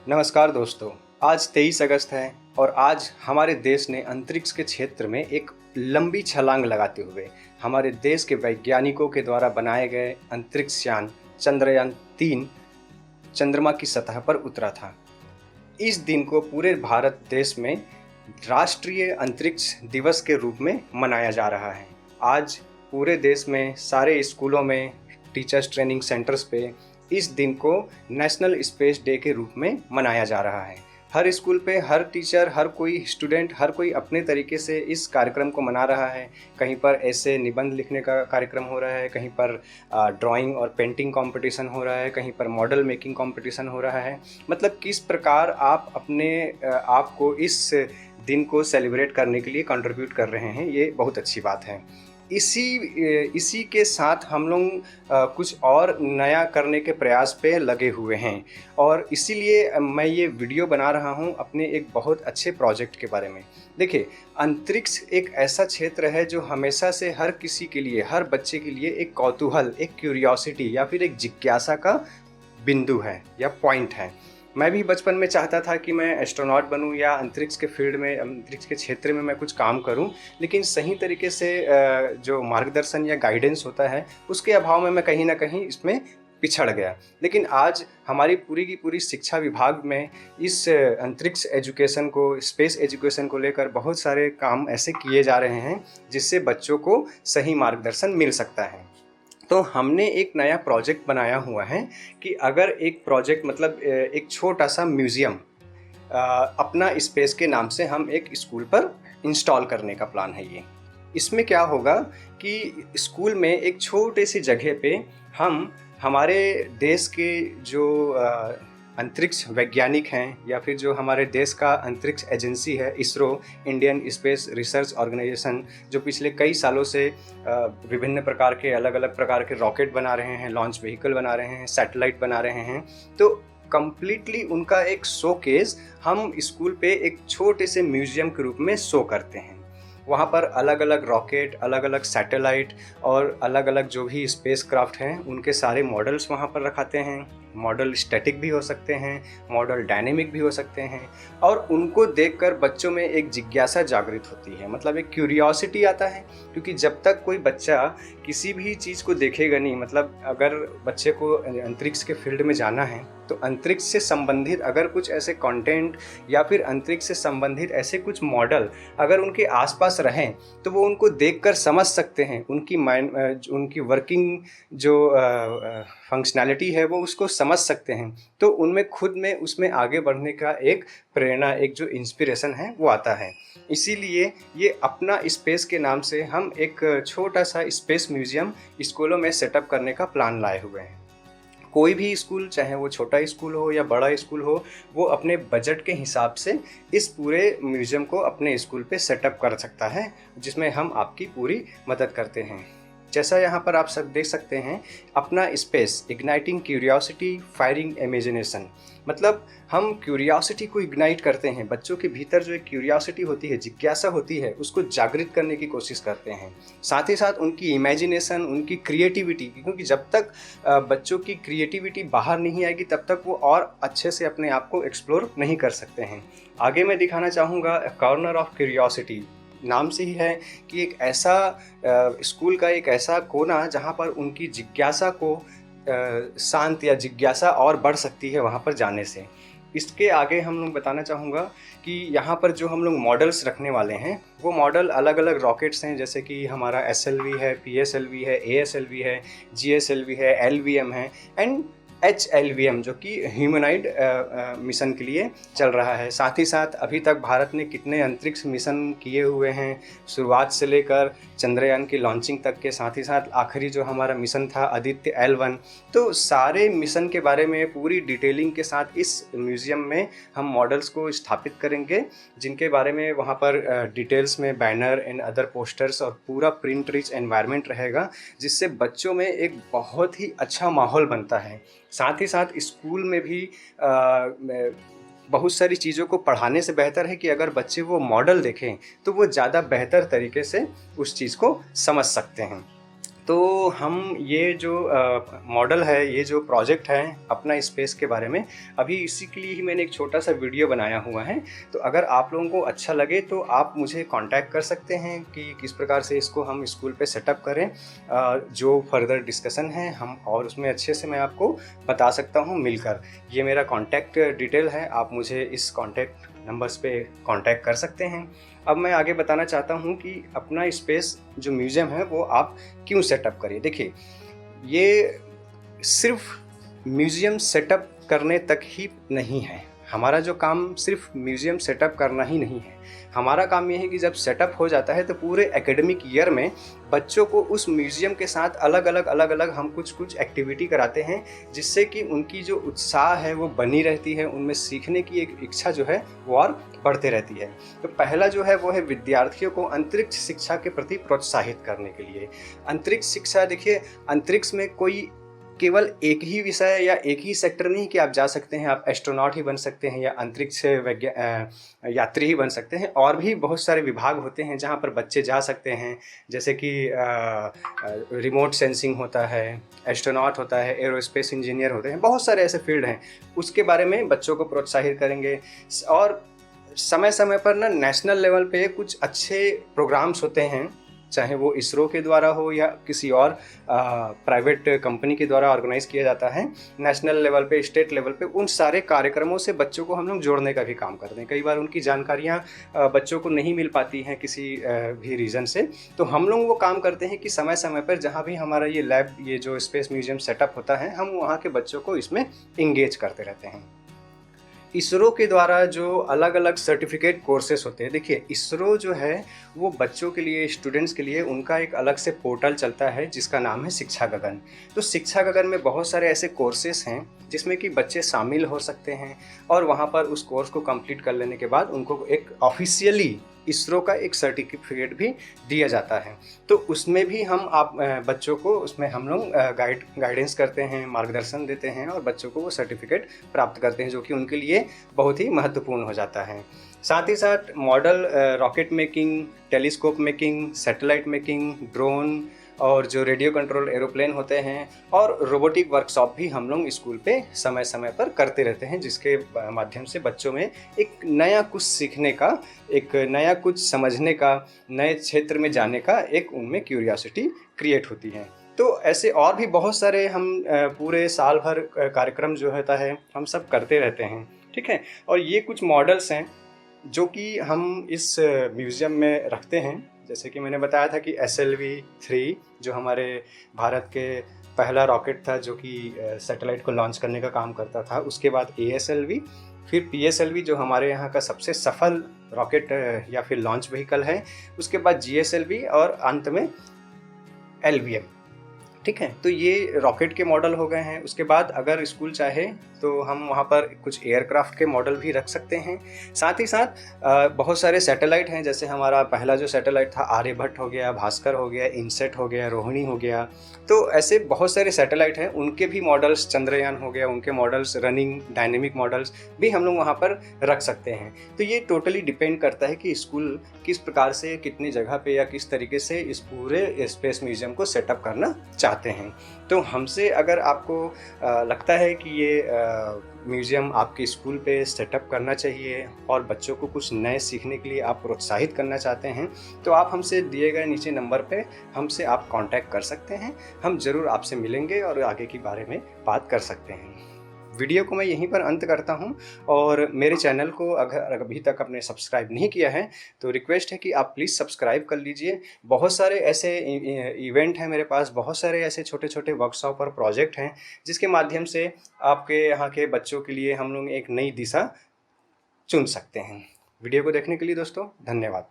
नमस्कार दोस्तों। आज 23 अगस्त है और आज हमारे देश ने अंतरिक्ष के क्षेत्र में एक लंबी छलांग लगाते हुए हमारे देश के वैज्ञानिकों के द्वारा बनाए गए अंतरिक्ष यान चंद्रयान-3 चंद्रमा की सतह पर उतरा था। इस दिन को पूरे भारत देश में राष्ट्रीय अंतरिक्ष दिवस के रूप में मनाया जा रहा है। आज पूरे देश में सारे स्कूलों में, टीचर्स ट्रेनिंग सेंटर्स पे इस दिन को नेशनल स्पेस डे के रूप में मनाया जा रहा है। हर स्कूल पे हर टीचर, हर कोई स्टूडेंट, हर कोई अपने तरीके से इस कार्यक्रम को मना रहा है। कहीं पर ऐसे निबंध लिखने का कार्यक्रम हो रहा है, कहीं पर ड्राइंग और पेंटिंग कंपटीशन हो रहा है, कहीं पर मॉडल मेकिंग कंपटीशन हो रहा है। मतलब किस प्रकार आप अपने आप को इस दिन को सेलिब्रेट करने के लिए कंट्रीब्यूट कर रहे हैं, ये बहुत अच्छी बात है। इसी के साथ हम लोग कुछ और नया करने के प्रयास पे लगे हुए हैं और इसीलिए मैं ये वीडियो बना रहा हूँ अपने एक बहुत अच्छे प्रोजेक्ट के बारे में। देखिए, अंतरिक्ष एक ऐसा क्षेत्र है जो हमेशा से हर किसी के लिए, हर बच्चे के लिए एक कौतूहल, एक क्यूरियोसिटी या फिर एक जिज्ञासा का बिंदु है या पॉइंट है। मैं भी बचपन में चाहता था कि मैं एस्ट्रोनॉट बनूं या अंतरिक्ष के फील्ड में, अंतरिक्ष के क्षेत्र में मैं कुछ काम करूं, लेकिन सही तरीके से जो मार्गदर्शन या गाइडेंस होता है उसके अभाव में मैं कहीं ना कहीं इसमें पिछड़ गया। लेकिन आज हमारी पूरी की पूरी शिक्षा विभाग में इस अंतरिक्ष एजुकेशन को, स्पेस एजुकेशन को लेकर बहुत सारे काम ऐसे किए जा रहे हैं जिससे बच्चों को सही मार्गदर्शन मिल सकता है। तो हमने एक नया प्रोजेक्ट बनाया हुआ है कि अगर एक प्रोजेक्ट मतलब एक छोटा सा म्यूज़ियम अपना स्पेस के नाम से हम एक स्कूल पर इंस्टॉल करने का प्लान है ये। इसमें क्या होगा कि स्कूल में एक छोटे सी जगह पे हम हमारे देश के जो अंतरिक्ष वैज्ञानिक हैं या फिर जो हमारे देश का अंतरिक्ष एजेंसी है, ISRO, Indian space research organisation, जो पिछले कई सालों से विभिन्न प्रकार के अलग अलग प्रकार के रॉकेट बना रहे हैं, लॉन्च व्हीकल बना रहे हैं, सैटेलाइट बना रहे हैं, तो कम्प्लीटली उनका एक शोकेस हम स्कूल पे एक छोटे से म्यूजियम के रूप में शो करते हैं। वहाँ पर अलग अलग रॉकेट, अलग अलग सैटेलाइट और अलग अलग जो भी स्पेस क्राफ्ट हैं उनके सारे मॉडल्स वहाँ पर रखाते हैं। मॉडल स्टैटिक भी हो सकते हैं, मॉडल डायनेमिक भी हो सकते हैं और उनको देखकर बच्चों में एक जिज्ञासा जागृत होती है, मतलब एक क्यूरियोसिटी आता है। क्योंकि जब तक कोई बच्चा किसी भी चीज़ को देखेगा नहीं, मतलब अगर बच्चे को अंतरिक्ष के फील्ड में जाना है तो अंतरिक्ष से संबंधित अगर कुछ ऐसे कंटेंट या फिर अंतरिक्ष से संबंधित ऐसे कुछ मॉडल अगर उनके आसपास रहें तो वो उनको देखकर समझ सकते हैं, उनकी वर्किंग जो फंक्शनैलिटी है वो उसको समझ सकते हैं। तो उनमें खुद में उसमें आगे बढ़ने का एक प्रेरणा, एक जो इंस्पिरेशन है वो आता है। इसीलिए ये अपना स्पेस के नाम से हम एक छोटा सा स्पेस म्यूज़ियम स्कूलों में सेटअप करने का प्लान लाए हुए हैं। कोई भी स्कूल, चाहे वो छोटा स्कूल हो या बड़ा स्कूल हो, वो अपने बजट के हिसाब से इस पूरे म्यूज़ियम को अपने स्कूल पे सेटअप कर सकता है, जिसमें हम आपकी पूरी मदद करते हैं। जैसा यहाँ पर आप सब देख सकते हैं, अपना space igniting curiosity firing imagination, मतलब हम क्यूरियोसिटी को इग्नाइट करते हैं। बच्चों के भीतर जो एक क्यूरियोसिटी होती है, जिज्ञासा होती है, उसको जागृत करने की कोशिश करते हैं। साथ ही साथ उनकी इमेजिनेशन, उनकी क्रिएटिविटी, क्योंकि जब तक बच्चों की क्रिएटिविटी बाहर नहीं आएगी तब तक वो और अच्छे से अपने आप को एक्सप्लोर नहीं कर सकते हैं। आगे मैं दिखाना चाहूँगा कॉर्नर ऑफ क्यूरियोसिटी। नाम से ही है कि एक ऐसा स्कूल का एक ऐसा कोना जहाँ पर उनकी जिज्ञासा को शांत या जिज्ञासा और बढ़ सकती है वहाँ पर जाने से। इसके आगे हम लोग बताना चाहूँगा कि यहाँ पर जो हम लोग मॉडल्स रखने वाले हैं वो मॉडल अलग अलग रॉकेट्स हैं, जैसे कि हमारा SLV है, PSLV है, ASLV है, GSLV है, LVM है एंड HLVM जो कि ह्यूमनॉइड मिशन के लिए चल रहा है। साथ ही साथ अभी तक भारत ने कितने अंतरिक्ष मिशन किए हुए हैं, शुरुआत से लेकर चंद्रयान की लॉन्चिंग तक के, साथ ही साथ आखिरी जो हमारा मिशन था आदित्य L1, तो सारे मिशन के बारे में पूरी डिटेलिंग के साथ इस म्यूज़ियम में हम मॉडल्स को स्थापित करेंगे, जिनके बारे में वहाँ पर डिटेल्स में बैनर एंड अदर पोस्टर्स और पूरा प्रिंट रिच एनवायरनमेंट रहेगा, जिससे बच्चों में एक बहुत ही अच्छा माहौल बनता है। साथ ही साथ स्कूल में भी बहुत सारी चीज़ों को पढ़ाने से बेहतर है कि अगर बच्चे वो मॉडल देखें तो वो ज़्यादा बेहतर तरीके से उस चीज़ को समझ सकते हैं। तो हम ये जो मॉडल है, ये जो प्रोजेक्ट है अपना स्पेस के बारे में, अभी इसी के लिए ही मैंने एक छोटा सा वीडियो बनाया हुआ है। तो अगर आप लोगों को अच्छा लगे तो आप मुझे कांटेक्ट कर सकते हैं कि किस प्रकार से इसको हम स्कूल पे सेटअप करें। जो फर्दर डिस्कशन है हम और उसमें अच्छे से मैं आपको बता सकता हूँ मिलकर। ये मेरा कांटेक्ट डिटेल है, आप मुझे इस कांटेक्ट नंबर्स पे कांटेक्ट कर सकते हैं। अब मैं आगे बताना चाहता हूँ कि अपना स्पेस जो म्यूज़ियम है वो आप क्यों सेटअप करिए। देखिए, ये सिर्फ म्यूज़ियम सेटअप करने तक ही नहीं है। हमारा जो काम सिर्फ म्यूज़ियम सेटअप करना ही नहीं है। हमारा काम ये है कि जब सेटअप हो जाता है तो पूरे एकेडमिक ईयर में बच्चों को उस म्यूज़ियम के साथ अलग अलग हम कुछ एक्टिविटी कराते हैं, जिससे कि उनकी जो उत्साह है वो बनी रहती है, उनमें सीखने की एक इच्छा जो है वो और बढ़ते रहती है। तो पहला जो है वो है विद्यार्थियों को अंतरिक्ष शिक्षा के प्रति प्रोत्साहित करने के लिए। अंतरिक्ष शिक्षा, देखिए, अंतरिक्ष में कोई केवल एक ही विषय या एक ही सेक्टर नहीं कि आप जा सकते हैं, आप एस्ट्रोनॉट ही बन सकते हैं या अंतरिक्ष यात्री ही बन सकते हैं। और भी बहुत सारे विभाग होते हैं जहाँ पर बच्चे जा सकते हैं, जैसे कि रिमोट सेंसिंग होता है, एस्ट्रोनॉट होता है, एरोस्पेस इंजीनियर होते हैं, बहुत सारे ऐसे फील्ड हैं। उसके बारे में बच्चों को प्रोत्साहित करेंगे। और समय समय पर ना नेशनल लेवल पे कुछ अच्छे प्रोग्राम्स होते हैं, चाहे वो इसरो के द्वारा हो या किसी और प्राइवेट कंपनी के द्वारा ऑर्गेनाइज किया जाता है। नेशनल लेवल पे, स्टेट लेवल पे उन सारे कार्यक्रमों से बच्चों को हम लोग जोड़ने का भी काम करते हैं। कई बार उनकी जानकारियाँ बच्चों को नहीं मिल पाती हैं किसी भी रीज़न से, तो हम लोग वो काम करते हैं कि समय समय पर जहाँ भी हमारा ये लैब, ये जो स्पेस म्यूजियम सेटअप होता है, हम वहाँ के बच्चों को इसमें इंगेज करते रहते हैं। इसरो के द्वारा जो अलग अलग सर्टिफिकेट कोर्सेस होते हैं, देखिए इसरो जो है वो बच्चों के लिए, स्टूडेंट्स के लिए उनका एक अलग से पोर्टल चलता है जिसका नाम है शिक्षा गगन। तो शिक्षा गगन में बहुत सारे ऐसे कोर्सेस हैं जिसमें कि बच्चे शामिल हो सकते हैं और वहाँ पर उस कोर्स को कंप्लीट कर लेने के बाद उनको एक ऑफिशियली इसरो का एक सर्टिफिकेट भी दिया जाता है। तो उसमें भी हम बच्चों को उसमें हम लोग गाइडेंस करते हैं, मार्गदर्शन देते हैं और बच्चों को वो सर्टिफिकेट प्राप्त करते हैं, जो कि उनके लिए बहुत ही महत्वपूर्ण हो जाता है। साथ ही साथ model rocket making, telescope making, satellite making, drone और जो रेडियो कंट्रोल एरोप्लेन होते हैं और रोबोटिक वर्कशॉप भी हम लोग स्कूल पे समय समय पर करते रहते हैं, जिसके माध्यम से बच्चों में एक नया कुछ सीखने का, एक नया कुछ समझने का, नए क्षेत्र में जाने का एक उनमें क्यूरियोसिटी क्रिएट होती है। तो ऐसे और भी बहुत सारे हम पूरे साल भर कार्यक्रम जो होता है हम सब करते रहते हैं, ठीक है। और ये कुछ मॉडल्स हैं जो कि हम इस म्यूज़ियम में रखते हैं। जैसे कि मैंने बताया था कि SLV-3 जो हमारे भारत के पहला रॉकेट था जो कि सैटेलाइट को लॉन्च करने का काम करता था, उसके बाद ASLV, फिर PSLV जो हमारे यहाँ का सबसे सफल रॉकेट या फिर लॉन्च व्हीकल है, उसके बाद GSLV और अंत में LVM, ठीक है। तो ये रॉकेट के मॉडल हो गए हैं। उसके बाद अगर स्कूल चाहे तो हम वहाँ पर कुछ एयरक्राफ्ट के मॉडल भी रख सकते हैं। साथ ही साथ बहुत सारे सैटेलाइट हैं, जैसे हमारा पहला जो सैटेलाइट था आर्यभट्ट हो गया, भास्कर हो गया, इनसेट हो गया, रोहिणी हो गया। तो ऐसे बहुत सारे सैटेलाइट हैं, उनके भी मॉडल्स, चंद्रयान हो गया, उनके मॉडल्स, रनिंग डायनेमिक मॉडल्स भी हम लोग वहाँ पर रख सकते हैं। तो ये टोटली डिपेंड करता है कि स्कूल किस प्रकार से, कितनी जगह पे या किस तरीके से इस पूरे स्पेस म्यूजियम को सेटअप करना चाहते हैं। तो हमसे अगर आपको लगता है कि ये म्यूज़ियम आपके स्कूल पे सेटअप करना चाहिए और बच्चों को कुछ नए सीखने के लिए आप प्रोत्साहित करना चाहते हैं, तो आप हमसे दिए गए नीचे नंबर पे हमसे आप कांटेक्ट कर सकते हैं। हम ज़रूर आपसे मिलेंगे और आगे के बारे में बात कर सकते हैं। वीडियो को मैं यहीं पर अंत करता हूं और मेरे चैनल को अगर अभी तक आपने सब्सक्राइब नहीं किया है तो रिक्वेस्ट है कि आप प्लीज़ सब्सक्राइब कर लीजिए। बहुत सारे ऐसे इवेंट हैं मेरे पास, बहुत सारे ऐसे छोटे छोटे वर्कशॉप और प्रोजेक्ट हैं जिसके माध्यम से आपके यहाँ के बच्चों के लिए हम लोग एक नई दिशा चुन सकते हैं। वीडियो को देखने के लिए दोस्तों धन्यवाद।